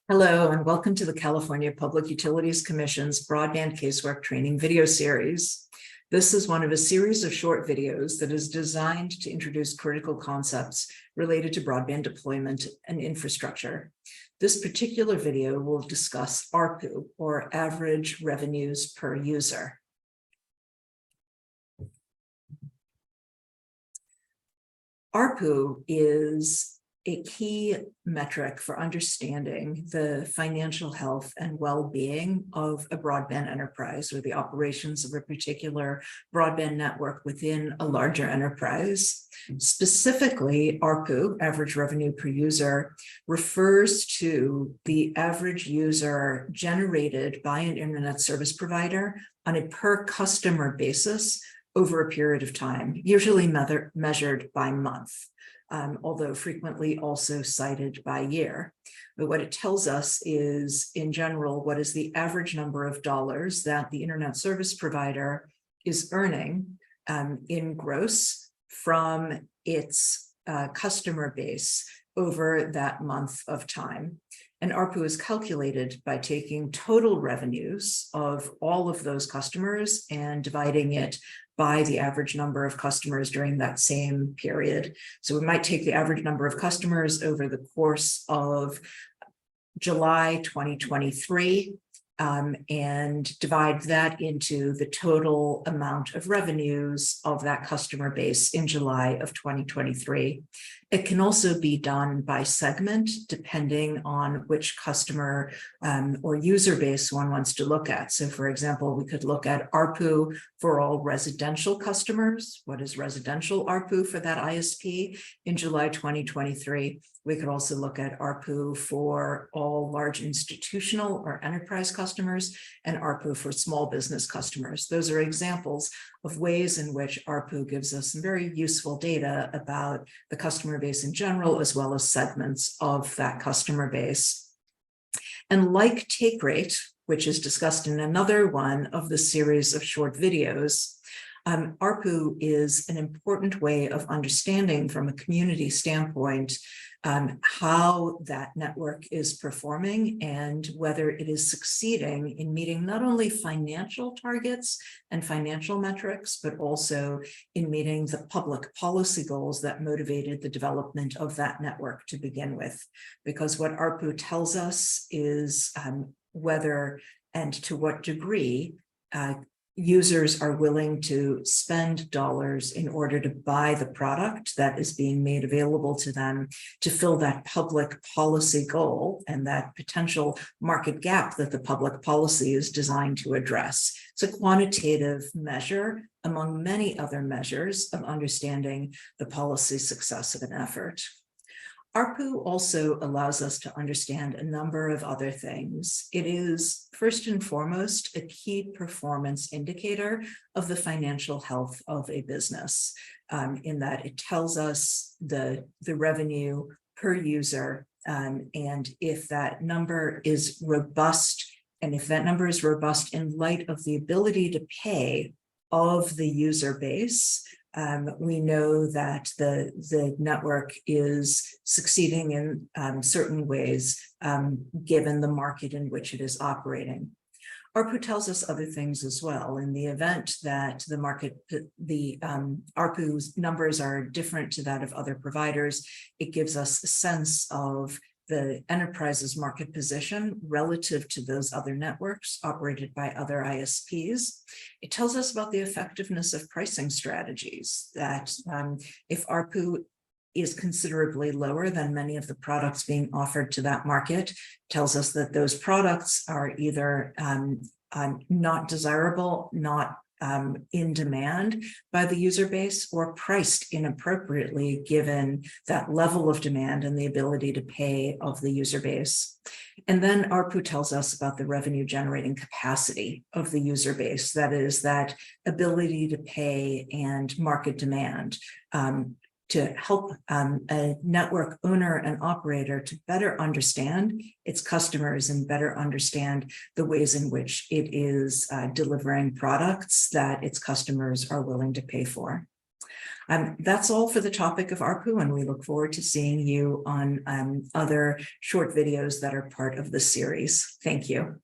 Hello, and welcome to the California Public Utilities Commission's Broadband Casework training video series. This is one of a series of short videos that is designed to introduce critical concepts related to broadband deployment and infrastructure. This particular video will discuss ARPU, or average revenues per user. ARPU is a key metric for understanding the financial health and well-being of a broadband enterprise, or the operations of a particular broadband network within a larger enterprise. Specifically, ARPU, average revenue per user, refers to the average user generated by an internet service provider on a per customer basis over a period of time, usually measured by month. Although frequently also cited by year. But what it tells us is, in general, what is the average number of dollars that the internet service provider is earning in gross from its customer base over that month of time. And ARPU is calculated by taking total revenues of all of those customers and dividing it by the average number of customers during that same period. So we might take the average number of customers over the course of July 2023 and divide that into the total amount of revenues of that customer base in July of 2023. It can also be done by segment, depending on which customer or user base one wants to look at. So for example, we could look at ARPU for all residential customers. What is residential ARPU for that ISP in July 2023? We could also look at ARPU for all large institutional or enterprise customers and ARPU for small business customers. Those are examples of ways in which ARPU gives us some very useful data about the customer base in general, as well as segments of that customer base. And like take rate, which is discussed in another one of the series of short videos, ARPU is an important way of understanding from a community standpoint how that network is performing and whether it is succeeding in meeting not only financial targets and financial metrics, but also in meeting the public policy goals that motivated the development of that network to begin with. Because what ARPU tells us is whether and to what degree users are willing to spend dollars in order to buy the product that is being made available to them to fill that public policy goal and that potential market gap that the public policy is designed to address. It's a quantitative measure among many other measures of understanding the policy success of an effort. ARPU also allows us to understand a number of other things. It is first and foremost a key performance indicator of the financial health of a business, in that it tells us the revenue per user, and if that number is robust, and if that number is robust in light of the ability to pay of the user base, we know that the network is succeeding in certain ways, given the market in which it is operating. ARPU tells us other things as well. In the event that the ARPU's numbers are different to that of other providers, it gives us a sense of the enterprise's market position relative to those other networks operated by other ISPs. It tells us about the effectiveness of pricing strategies, that if ARPU is considerably lower than many of the products being offered to that market, tells us that those products are either not desirable, not in demand by the user base, or priced inappropriately given that level of demand and the ability to pay of the user base. And then ARPU tells us about the revenue generating capacity of the user base, that is, that ability to pay and market demand, to help a network owner and operator to better understand its customers and better understand the ways in which it is delivering products that its customers are willing to pay for. That's all for the topic of ARPU, and we look forward to seeing you on other short videos that are part of the series. Thank you.